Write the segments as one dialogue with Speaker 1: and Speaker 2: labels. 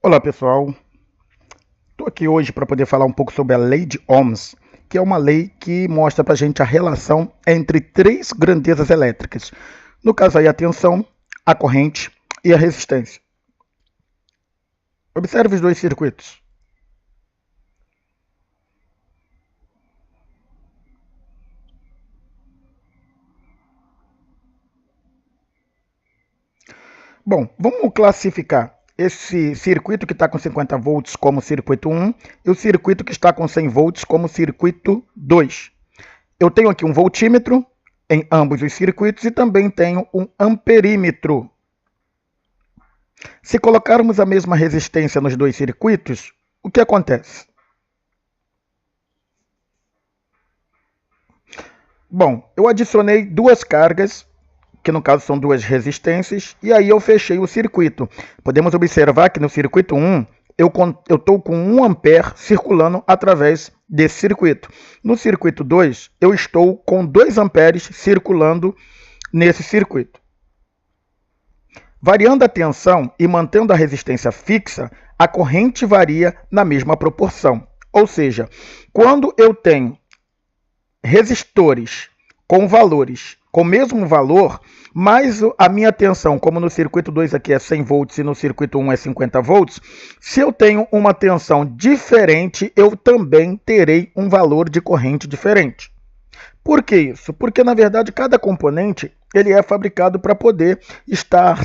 Speaker 1: Olá pessoal, estou aqui hoje para poder falar um pouco sobre a Lei de Ohms, que é uma lei que mostra para a gente a relação entre três grandezas elétricas. No caso aí a tensão, a corrente e a resistência. Observe os dois circuitos. Bom, vamos classificar esse circuito que está com 50 volts como circuito 1 e o circuito que está com 100 volts como circuito 2. Eu tenho aqui um voltímetro em ambos os circuitos e também tenho um amperímetro. Se colocarmos a mesma resistência nos dois circuitos, o que acontece? Bom, eu adicionei duas cargas, que no caso são duas resistências, e aí eu fechei o circuito. Podemos observar que no circuito 1, eu estou com 1 ampere circulando através desse circuito. No circuito 2, eu estou com 2 amperes circulando nesse circuito. Variando a tensão e mantendo a resistência fixa, a corrente varia na mesma proporção. Ou seja, quando eu tenho resistores com valores com o mesmo valor, mas a minha tensão, como no circuito 2 aqui é 100 volts e no circuito 1 é 50 volts, se eu tenho uma tensão diferente, eu também terei um valor de corrente diferente. Por que isso? Porque, na verdade, cada componente ele é fabricado para poder estar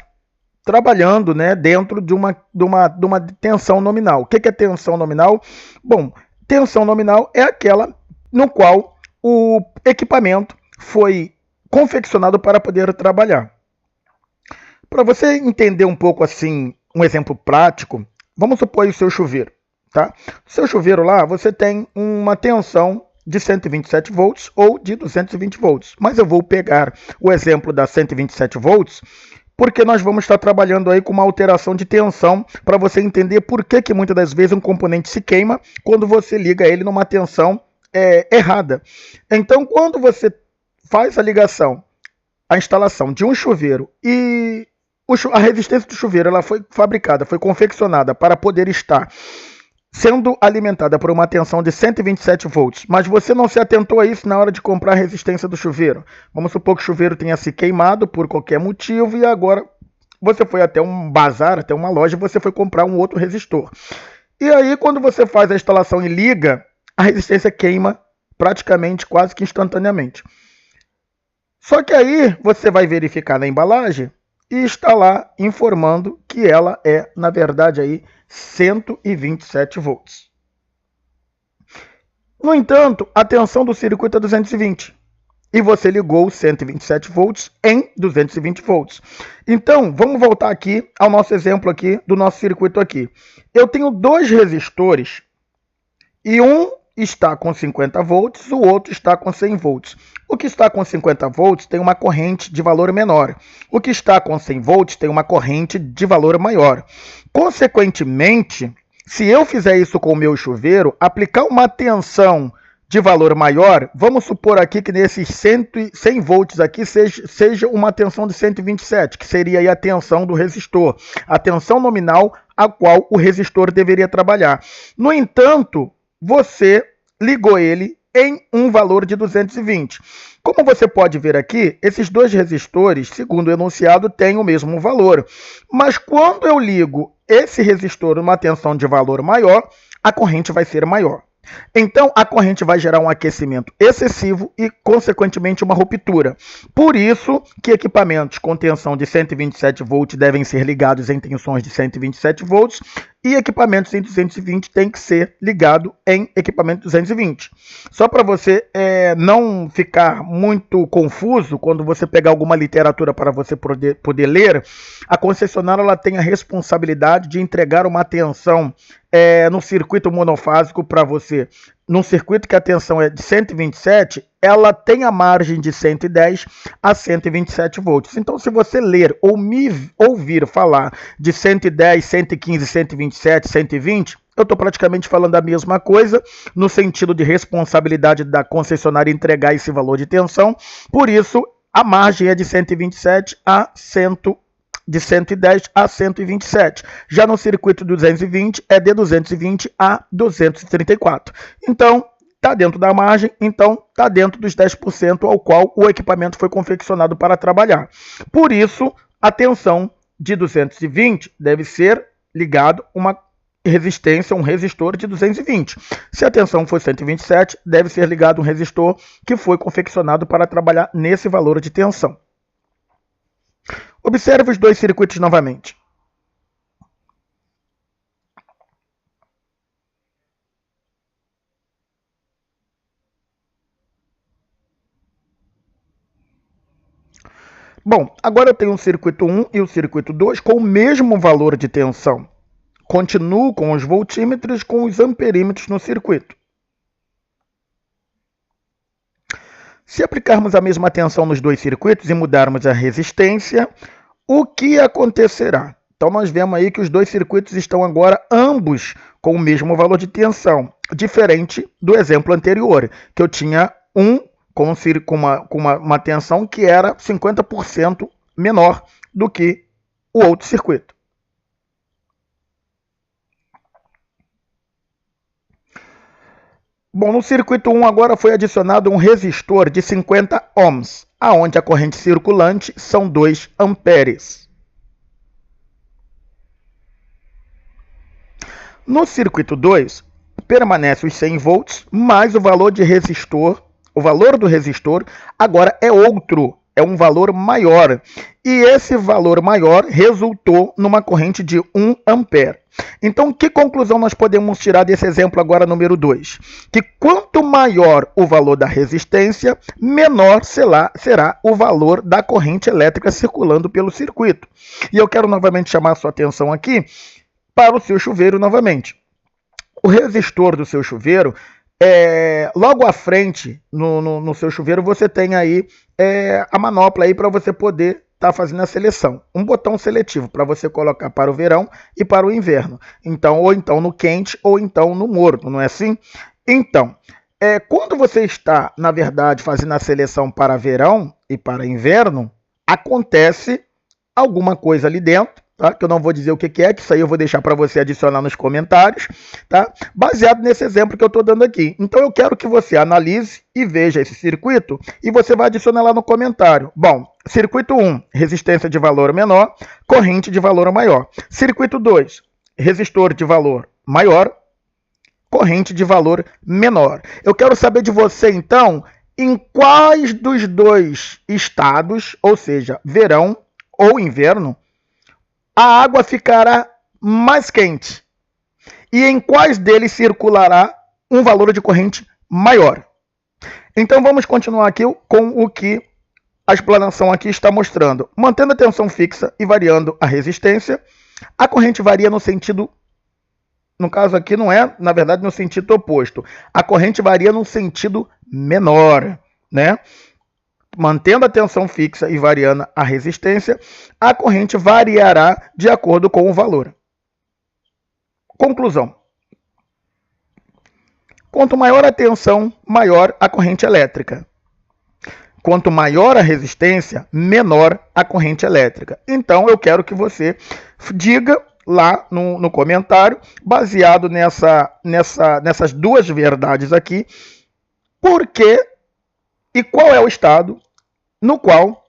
Speaker 1: trabalhando, né, dentro de uma tensão nominal. O que é tensão nominal? Bom, tensão nominal é aquela no qual o equipamento foi confeccionado para poder trabalhar. Para você entender um pouco assim, um exemplo prático, vamos supor o seu chuveiro, tá? O seu chuveiro lá, você tem uma tensão de 127 volts ou de 220 volts. Mas eu vou pegar o exemplo da 127 volts, porque nós vamos estar trabalhando aí com uma alteração de tensão para você entender por que muitas das vezes um componente se queima quando você liga ele numa tensão errada. Então, quando você faz a ligação, a instalação de um chuveiro e a resistência do chuveiro ela foi fabricada, foi confeccionada para poder estar sendo alimentada por uma tensão de 127 volts, mas você não se atentou a isso na hora de comprar a resistência do chuveiro. Vamos supor que o chuveiro tenha se queimado por qualquer motivo e agora você foi até um bazar, até uma loja, e você foi comprar um outro resistor. E aí, quando você faz a instalação e liga, a resistência queima praticamente quase que instantaneamente. Só que aí você vai verificar na embalagem e está lá informando que ela é, na verdade, aí 127 volts. No entanto, a tensão do circuito é 220 e você ligou 127 volts em 220 volts. Então, vamos voltar aqui ao nosso exemplo aqui do nosso circuito aqui. Eu tenho dois resistores e um está com 50 volts, o outro está com 100 volts. O que está com 50 volts tem uma corrente de valor menor. O que está com 100 volts tem uma corrente de valor maior. Consequentemente, se eu fizer isso com o meu chuveiro, aplicar uma tensão de valor maior, vamos supor aqui que nesses 100 volts aqui seja uma tensão de 127, que seria aí a tensão do resistor, a tensão nominal a qual o resistor deveria trabalhar. No entanto, você ligou ele em um valor de 220. Como você pode ver aqui, esses dois resistores, segundo o enunciado, têm o mesmo valor. Mas quando eu ligo esse resistor numa tensão de valor maior, a corrente vai ser maior. Então, a corrente vai gerar um aquecimento excessivo e, consequentemente, uma ruptura. Por isso que equipamentos com tensão de 127 volts devem ser ligados em tensões de 127 volts e equipamentos em 220 têm que ser ligado em equipamento 220. Só para você não ficar muito confuso quando você pegar alguma literatura para você poder ler, a concessionária ela tem a responsabilidade de entregar uma tensão no circuito monofásico para você. Num circuito que a tensão é de 127, ela tem a margem de 110 a 127 volts. Então, se você ler ou me ouvir falar de 110, 115, 127, 120, eu estou praticamente falando a mesma coisa, no sentido de responsabilidade da concessionária entregar esse valor de tensão. Por isso, a margem é de 127 a 110. de 110 a 127. Já no circuito 220 é de 220 a 234. Então, está dentro da margem, então está dentro dos 10% ao qual o equipamento foi confeccionado para trabalhar. Por isso, a tensão de 220 deve ser ligado uma resistência, um resistor de 220. Se a tensão for 127, deve ser ligado um resistor que foi confeccionado para trabalhar nesse valor de tensão. Observe os dois circuitos novamente. Bom, agora eu tenho o circuito 1 e o circuito 2 com o mesmo valor de tensão. Continuo com os voltímetros com os amperímetros no circuito. Se aplicarmos a mesma tensão nos dois circuitos e mudarmos a resistência, o que acontecerá? Então nós vemos aí que os dois circuitos estão agora ambos com o mesmo valor de tensão, diferente do exemplo anterior, que eu tinha um com uma tensão que era 50% menor do que o outro circuito. Bom, no circuito 1 agora foi adicionado um resistor de 50 ohms, aonde a corrente circulante são 2 amperes. No circuito 2, permanece os 100 volts, mais o valor de resistor. O valor do resistor agora é outro, é um valor maior. E esse valor maior resultou numa corrente de 1 ampere. Então, que conclusão nós podemos tirar desse exemplo agora número 2? Que quanto maior o valor da resistência, menor será o valor da corrente elétrica circulando pelo circuito. E eu quero novamente chamar a sua atenção aqui para o seu chuveiro novamente. O resistor do seu chuveiro, logo à frente, no seu chuveiro, você tem aí a manopla aí para você poder estar fazendo a seleção. Um botão seletivo para você colocar para o verão e para o inverno. Então, ou então no quente, ou então no morno, não é assim? Então, quando você está, na verdade, fazendo a seleção para verão e para inverno, acontece alguma coisa ali dentro, tá? Que eu não vou dizer o que é, que isso aí eu vou deixar para você adicionar nos comentários, tá? Baseado nesse exemplo que eu estou dando aqui. Então eu quero que você analise e veja esse circuito e você vai adicionar lá no comentário. Bom, circuito 1, resistência de valor menor, corrente de valor maior. Circuito 2, resistor de valor maior, corrente de valor menor. Eu quero saber de você, então, em quais dos dois estados, ou seja, verão ou inverno, a água ficará mais quente e em quais deles circulará um valor de corrente maior. Então vamos continuar aqui com o que a explanação aqui está mostrando. Mantendo a tensão fixa e variando a resistência, a corrente varia no sentido, no caso aqui não é, na verdade, no sentido oposto. A corrente varia no sentido menor, né? Mantendo a tensão fixa e variando a resistência, a corrente variará de acordo com o valor. Conclusão. Quanto maior a tensão, maior a corrente elétrica. Quanto maior a resistência, menor a corrente elétrica. Então, eu quero que você diga lá no comentário, baseado nessas duas verdades aqui, por que e qual é o estado no qual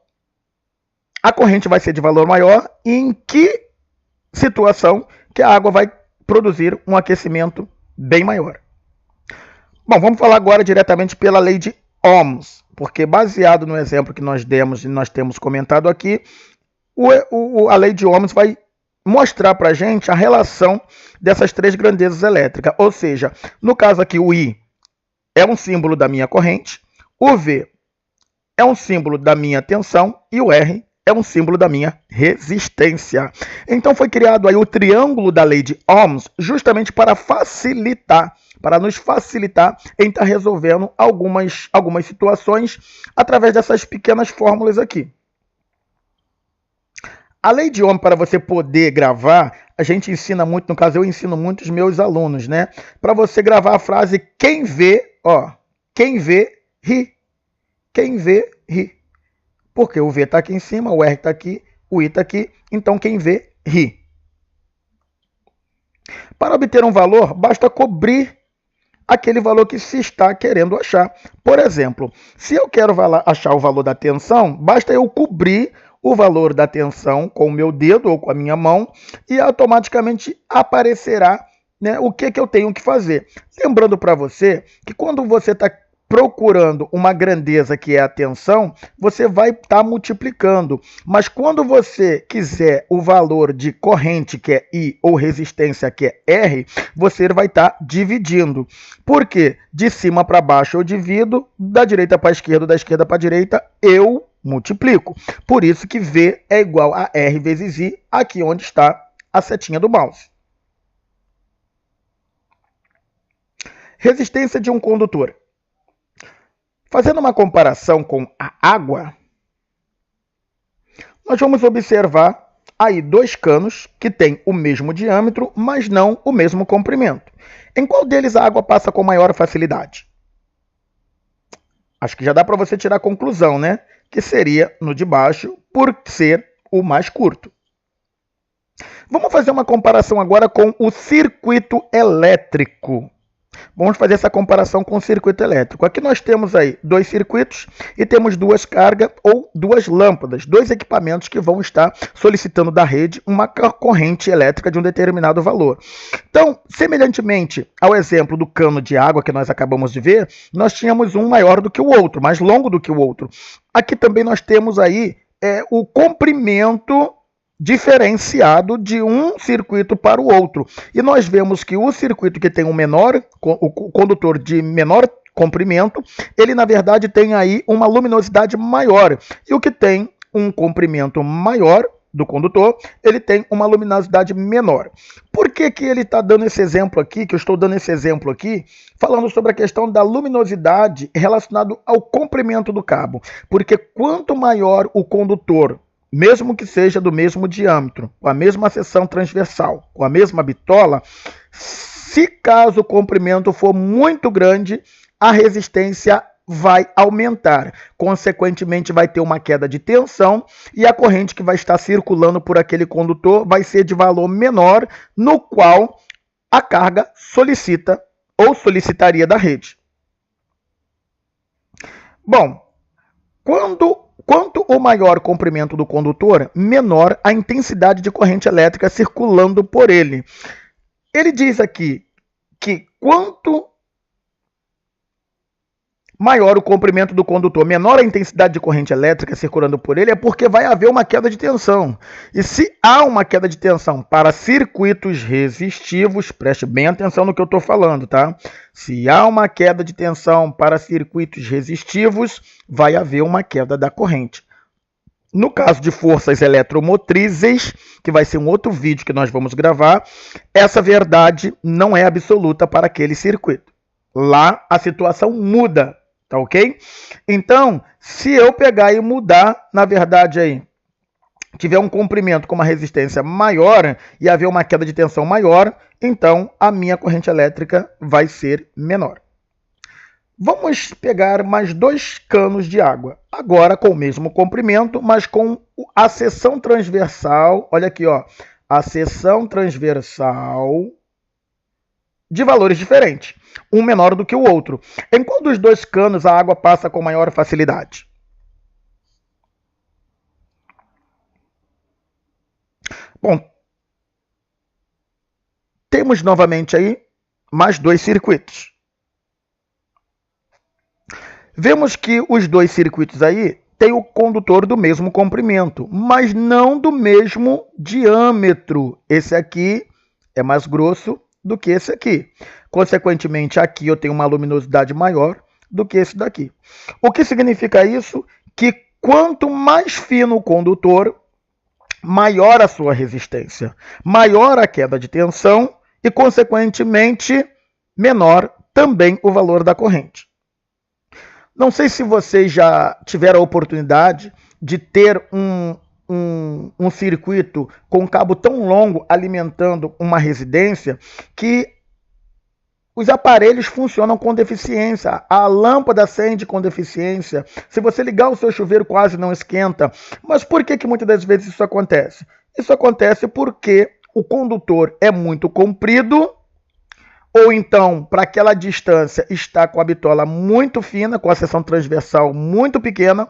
Speaker 1: a corrente vai ser de valor maior e em que situação que a água vai produzir um aquecimento bem maior. Bom, vamos falar agora diretamente pela lei de Ohms, porque baseado no exemplo que nós demos e nós temos comentado aqui, a lei de Ohms vai mostrar para a gente a relação dessas três grandezas elétricas. Ou seja, no caso aqui o I é um símbolo da minha corrente, o V é um símbolo da minha tensão e o R é um símbolo da minha resistência. Então foi criado aí o triângulo da lei de Ohms justamente para facilitar, para nos facilitar em estar resolvendo algumas situações através dessas pequenas fórmulas aqui. A lei de Ohms, para você poder gravar, a gente ensina muito, no caso eu ensino muito os meus alunos, né? Para você gravar a frase quem vê, quem vê, ri. Quem vê, ri. Porque o V está aqui em cima, o R está aqui O I está aqui, então quem vê, ri. Para obter um valor, basta cobrir aquele valor que se está querendo achar. Por exemplo, se eu quero achar o valor da tensão, basta eu cobrir o valor da tensão com o meu dedo ou com a minha mão e automaticamente aparecerá, né, o que eu tenho que fazer. Lembrando para você que quando você está procurando uma grandeza que é a tensão, você vai estar multiplicando. Mas quando você quiser o valor de corrente, que é I, ou resistência, que é R, você vai estar dividindo. Por quê? De cima para baixo eu divido, da direita para a esquerda, da esquerda para a direita, eu multiplico. Por isso que V é igual a R vezes I, aqui onde está a setinha do mouse. Resistência de um condutor. Fazendo uma comparação com a água, nós vamos observar aí dois canos que têm o mesmo diâmetro, mas não o mesmo comprimento. Em qual deles a água passa com maior facilidade? Acho que já dá para você tirar a conclusão, né? Que seria no de baixo, por ser o mais curto. Vamos fazer uma comparação agora com o circuito elétrico. Vamos fazer essa comparação com o circuito elétrico. Aqui nós temos aí dois circuitos e temos duas cargas ou duas lâmpadas, dois equipamentos que vão estar solicitando da rede uma corrente elétrica de um determinado valor. Então, semelhantemente ao exemplo do cano de água que nós acabamos de ver, nós tínhamos um maior do que o outro, mais longo do que o outro. Aqui também nós temos aí o comprimento diferenciado de um circuito para o outro. E nós vemos que o circuito que tem o condutor de menor comprimento, ele na verdade tem aí uma luminosidade maior. E o que tem um comprimento maior do condutor, ele tem uma luminosidade menor. Por que ele está dando esse exemplo aqui, que eu estou dando esse exemplo aqui, falando sobre a questão da luminosidade relacionado ao comprimento do cabo? Porque quanto maior o condutor, mesmo que seja do mesmo diâmetro, com a mesma seção transversal, com a mesma bitola, se caso o comprimento for muito grande, a resistência vai aumentar. Consequentemente, vai ter uma queda de tensão e a corrente que vai estar circulando por aquele condutor vai ser de valor menor, no qual a carga solicita ou solicitaria da rede. Bom, quanto o maior o comprimento do condutor, menor a intensidade de corrente elétrica circulando por ele. Ele diz aqui que quanto maior o comprimento do condutor, menor a intensidade de corrente elétrica circulando por ele, é porque vai haver uma queda de tensão. E se há uma queda de tensão para circuitos resistivos, preste bem atenção no que eu estou falando, tá? Se há uma queda de tensão para circuitos resistivos, vai haver uma queda da corrente. No caso de forças eletromotrizes, que vai ser um outro vídeo que nós vamos gravar, essa verdade não é absoluta para aquele circuito. Lá a situação muda. Tá ok? Então, se eu pegar e mudar, na verdade aí, tiver um comprimento com uma resistência maior e haver uma queda de tensão maior, então a minha corrente elétrica vai ser menor. Vamos pegar mais dois canos de água, agora com o mesmo comprimento, mas com a seção transversal, olha aqui, ó, a seção transversal de valores diferentes, um menor do que o outro. Em qual dos dois canos a água passa com maior facilidade? Bom, temos novamente aí mais dois circuitos. Vemos que os dois circuitos aí têm o condutor do mesmo comprimento, mas não do mesmo diâmetro. Esse aqui é mais grosso do que esse aqui. Consequentemente, aqui eu tenho uma luminosidade maior do que esse daqui. O que significa isso? Que quanto mais fino o condutor, maior a sua resistência, maior a queda de tensão e, consequentemente, menor também o valor da corrente. Não sei se vocês já tiveram a oportunidade de ter um circuito com um cabo tão longo alimentando uma residência que os aparelhos funcionam com deficiência, a lâmpada acende com deficiência, se você ligar o seu chuveiro quase não esquenta. Mas por que muitas das vezes isso acontece? Isso acontece porque o condutor é muito comprido, ou então, para aquela distância, está com a bitola muito fina, com a seção transversal muito pequena,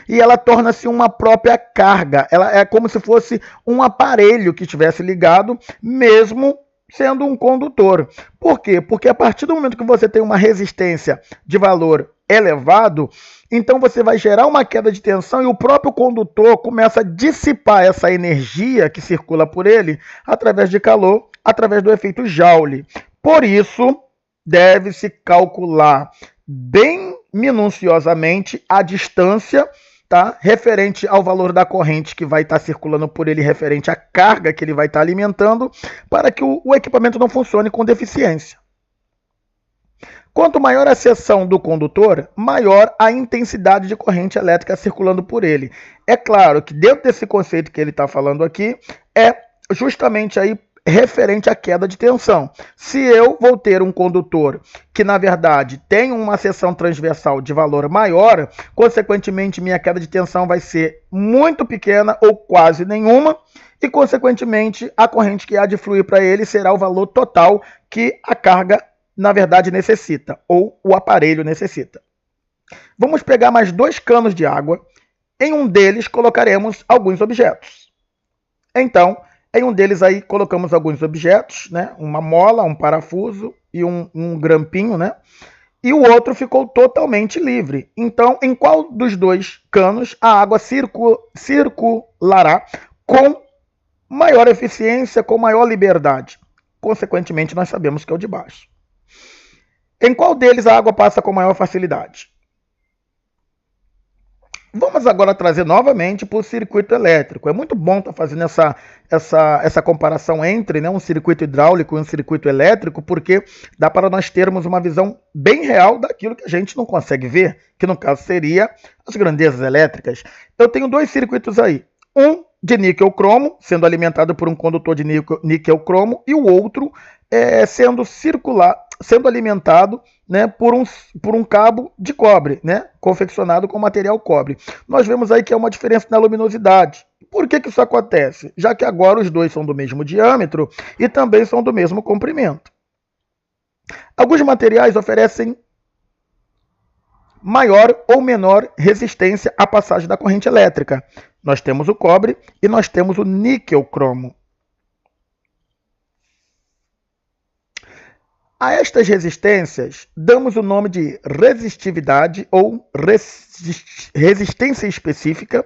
Speaker 1: e ela torna-se uma própria carga. Ela é como se fosse um aparelho que estivesse ligado, mesmo sendo um condutor. Por quê? Porque a partir do momento que você tem uma resistência de valor elevado, então você vai gerar uma queda de tensão e o próprio condutor começa a dissipar essa energia que circula por ele através de calor, através do efeito Joule. Por isso, deve-se calcular bem minuciosamente a distância, tá, referente ao valor da corrente que vai estar circulando por ele, referente à carga que ele vai estar alimentando, para que o equipamento não funcione com deficiência. Quanto maior a seção do condutor, maior a intensidade de corrente elétrica circulando por ele. É claro que dentro desse conceito que ele está falando aqui, é justamente aí referente à queda de tensão. Se eu vou ter um condutor que, na verdade, tem uma seção transversal de valor maior, consequentemente, minha queda de tensão vai ser muito pequena ou quase nenhuma, e, consequentemente, a corrente que há de fluir para ele será o valor total que a carga, na verdade, necessita, ou o aparelho necessita. Vamos pegar mais 2 canos de água. Em um deles, colocaremos alguns objetos. Então, em um deles aí colocamos alguns objetos, né? Uma mola, um parafuso e um grampinho, né? E o outro ficou totalmente livre. Então, em qual dos 2 canos a água circulará com maior eficiência, com maior liberdade? Consequentemente, nós sabemos que é o de baixo. Em qual deles a água passa com maior facilidade? Vamos agora trazer novamente para o circuito elétrico. É muito bom estar fazendo essa comparação entre, né, um circuito hidráulico e um circuito elétrico, porque dá para nós termos uma visão bem real daquilo que a gente não consegue ver, que no caso seria as grandezas elétricas. Eu tenho 2 circuitos aí. Um de níquel-cromo, sendo alimentado por um condutor de níquel-cromo, e o outro sendo alimentado, né, por um cabo de cobre, né, confeccionado com material cobre. Nós vemos aí que há uma diferença na luminosidade. Por que isso acontece? Já que agora os 2 são do mesmo diâmetro e também são do mesmo comprimento. Alguns materiais oferecem maior ou menor resistência à passagem da corrente elétrica. Nós temos o cobre e nós temos o níquel-cromo. A estas resistências, damos o nome de resistividade ou resistência específica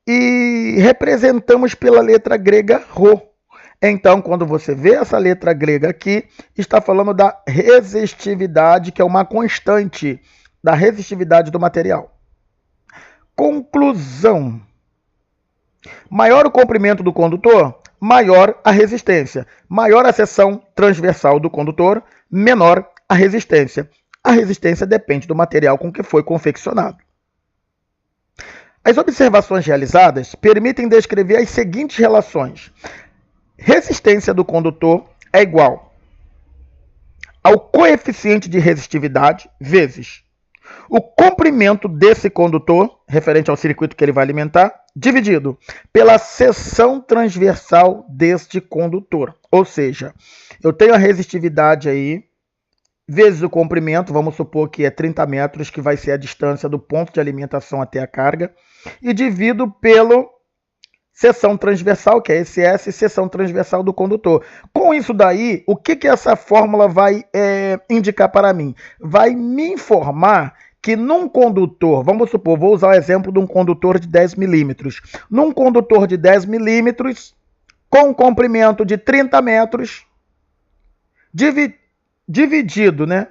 Speaker 1: e representamos pela letra grega Rho. Então, quando você vê essa letra grega aqui, está falando da resistividade, que é uma constante da resistividade do material. Conclusão. Maior o comprimento do condutor, maior a resistência. Maior a seção transversal do condutor, menor a resistência. A resistência depende do material com que foi confeccionado. As observações realizadas permitem descrever as seguintes relações. Resistência do condutor é igual ao coeficiente de resistividade vezes o comprimento desse condutor, referente ao circuito que ele vai alimentar, dividido pela seção transversal deste condutor. Ou seja, eu tenho a resistividade aí, vezes o comprimento, vamos supor que é 30 metros, que vai ser a distância do ponto de alimentação até a carga, e divido pelo seção transversal, que é SS, seção transversal do condutor. Com isso daí, o que essa fórmula vai indicar para mim? Vai me informar que num condutor, vamos supor, vou usar o exemplo de um condutor de 10 milímetros. Num condutor de 10 milímetros, com um comprimento de 30 metros, dividido, né?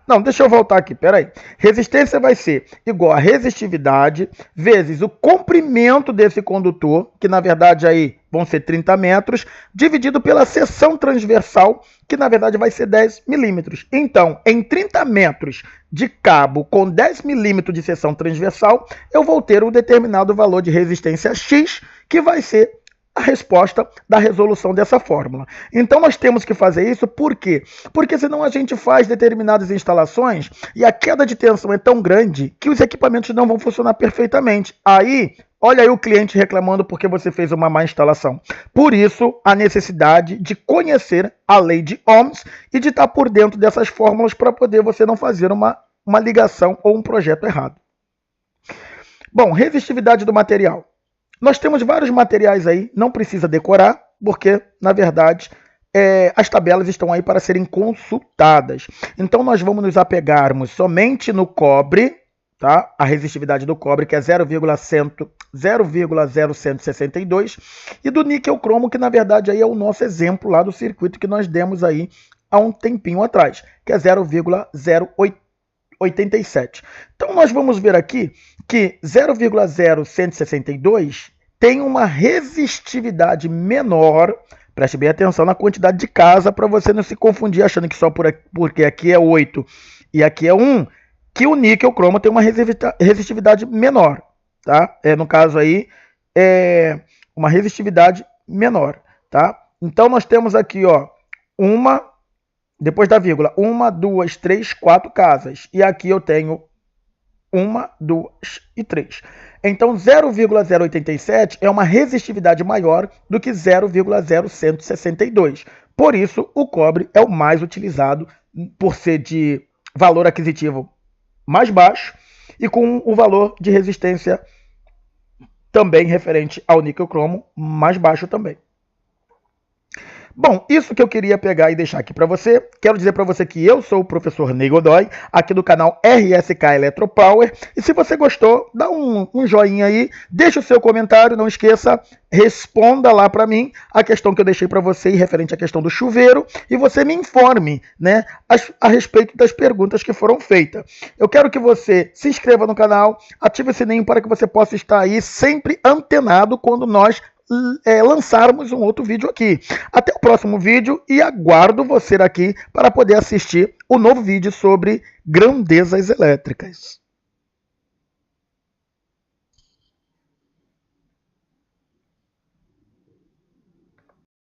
Speaker 1: Não, deixa eu voltar aqui, peraí. Resistência vai ser igual a resistividade vezes o comprimento desse condutor, que na verdade aí vão ser 30 metros, dividido pela seção transversal, que na verdade vai ser 10 milímetros. Então, em 30 metros de cabo com 10 milímetros de seção transversal, eu vou ter um determinado valor de resistência X, que vai ser a resposta da resolução dessa fórmula. Então nós temos que fazer isso, por quê? Porque senão a gente faz determinadas instalações e a queda de tensão é tão grande que os equipamentos não vão funcionar perfeitamente. Aí, olha aí o cliente reclamando porque você fez uma má instalação. Por isso, a necessidade de conhecer a lei de Ohms e de estar por dentro dessas fórmulas para poder você não fazer uma ligação ou um projeto errado. Bom, resistividade do material. Nós temos vários materiais aí, não precisa decorar, porque, na verdade, as tabelas estão aí para serem consultadas. Então, nós vamos nos apegarmos somente no cobre, tá? A resistividade do cobre, que é 0,0162, e do níquel cromo, que, na verdade, aí é o nosso exemplo lá do circuito que nós demos aí há um tempinho atrás, que é 0,087. Então, nós vamos ver aqui que 0,0162 tem uma resistividade menor. Preste bem atenção na quantidade de casa para você não se confundir achando que só porque aqui é 8 e aqui é 1, que o níquel cromo tem uma resistividade menor. Tá? No caso aí, é uma resistividade menor. Tá? Então, nós temos aqui, ó, depois da vírgula, 1, 2, 3, 4 casas. E aqui eu tenho 1, 2 e 3. Então, 0,087 é uma resistividade maior do que 0,0162. Por isso, o cobre é o mais utilizado por ser de valor aquisitivo mais baixo e com o valor de resistência também referente ao níquel cromo mais baixo também. Bom, isso que eu queria pegar e deixar aqui para você. Quero dizer para você que eu sou o professor Ney Godoy, aqui do canal RSK Electropower. E se você gostou, dá um joinha aí, deixa o seu comentário, não esqueça, responda lá para mim a questão que eu deixei para você referente à questão do chuveiro e você me informe, né, a respeito das perguntas que foram feitas. Eu quero que você se inscreva no canal, ative o sininho para que você possa estar aí sempre antenado quando nós lançarmos um outro vídeo aqui. Até o próximo vídeo e aguardo você aqui para poder assistir o novo vídeo sobre grandezas elétricas.